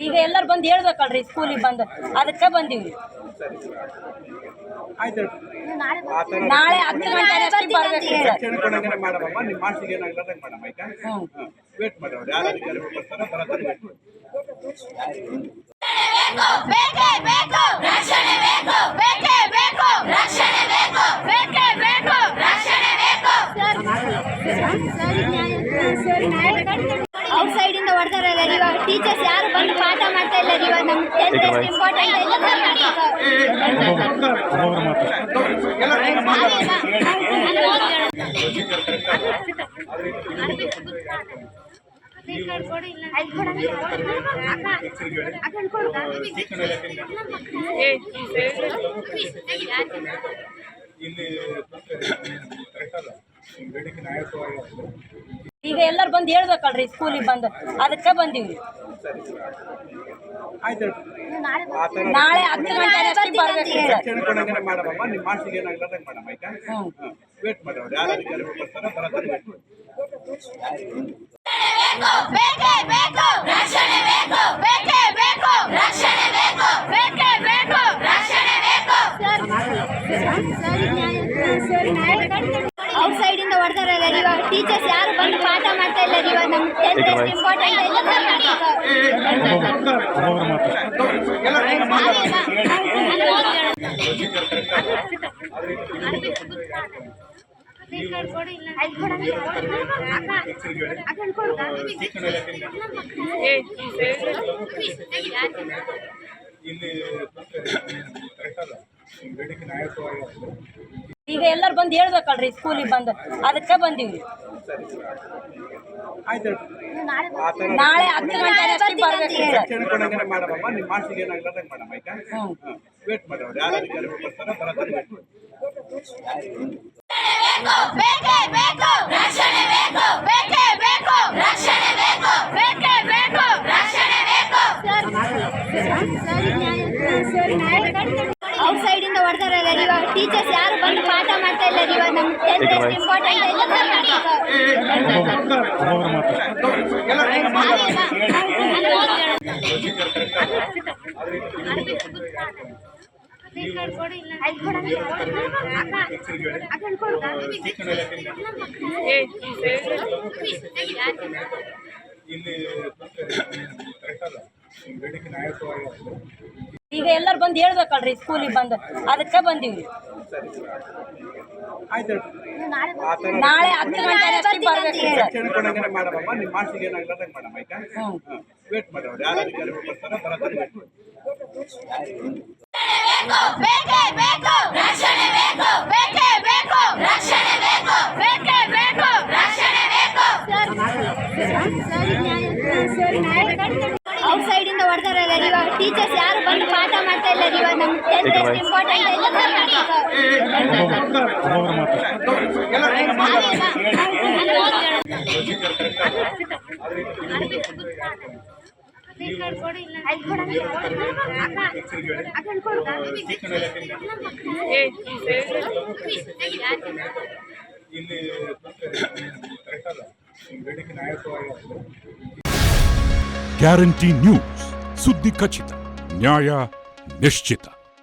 ಈಗ ಎಲ್ಲರೂ ಬಂದು ಹೇಳ್ಬೇಕಲ್ರಿ ಸ್ಕೂಲಿಗೆ ಬಂದು ಅದಕ್ಕೆ ಬಂದೀವಿ. ನಾಳೆ 10 ಗಂಟೆ ಅಷ್ಟಿಗೆ ಬರ್ಬೇಕು ಔಟ್ ಸೈಡ್ ಇಂದ ಹೊಡ್ತಾರಲ್ಲ ಇವಾಗ ಟೀಚರ್ಸ್ ಯಾರು ಬಂದು ಪಾಠ ಮಾಡ್ತಾ ಇಲ್ಲ ಇವಾಗ ನಮ್ಗೆ ಇಂಪಾರ್ಟೆಂಟ್ ಈಗ ಎಲ್ಲರೂ ಬಂದು ಹೇಳ್ಬೇಕಲ್ರಿ ಸ್ಕೂಲಿಗೆ ಬಂದು ಅದಕ್ಕೆ ಬಂದೀವಿ. ನಾಳೆ 10 ಗಂಟೆ ಅಷ್ಟಿಗೆ ಬರ್ಬೇಕು ಔಟ್ ಸೈಡ್ ಇಂದ ಹೊಡ್ತಾರಲ್ಲ ಇವಾಗ ಟೀಚರ್ಸ್ ಯಾರು ಬಂದು ಪಾಠ ಮಾಡ್ತಾ ಇಲ್ಲ ಇವಾಗ ನಮ್ಗೆ ಇಂಪಾರ್ಟೆಂಟ್ ಈಗ ಎಲ್ಲರೂ ಬಂದು ಹೇಳ್ಬೇಕಲ್ರಿ ಸ್ಕೂಲಿಗೆ ಬಂದು ಅದಕ್ಕೆ ಬಂದೀವಿ. ನಾಳೆ 10 ಗಂಟೆ ಅಷ್ಟಿಗೆ ಬರ್ಬೇಕು ಔಟ್ ಸೈಡ್ ಇಂದ ಹೊಡ್ತಾರಲ್ಲ ಇವಾಗ ಟೀಚರ್ಸ್ ಯಾರು ಬಂದು ಪಾಠ ಮಾಡ್ತಾ ಇಲ್ಲ ಇವಾಗ ನಮ್ಗೆ ಇಂಪಾರ್ಟೆಂಟ್ ಈಗ ಎಲ್ಲರೂ ಬಂದು ಹೇಳ್ಬೇಕಲ್ರಿ ಸ್ಕೂಲಿಗೆ ಬಂದು ಅದಕ್ಕೆ ಬಂದೀವಿ. ನಾಳೆ 10 ಗಂಟೆ ಅಷ್ಟಿಗೆ ಬರ್ಬೇಕು ಔಟ್ ಸೈಡ್ ಇಂದ ಹೊಡ್ತಾರಲ್ಲ ಇವಾಗ ಟೀಚರ್ಸ್ ಯಾರು ಬಂದು ಪಾಠ ಮಾಡ್ತಾ ಇಲ್ಲ ಇವಾಗ ನಮ್ಗೆ ಇಂಪಾರ್ಟೆಂಟ್ ಗ್ಯಾರಂಟಿ ನ್ಯೂಸ್, ಸುದ್ದಿ ಖಚಿತ, ನ್ಯಾಯ ನಿಶ್ಚಿತ.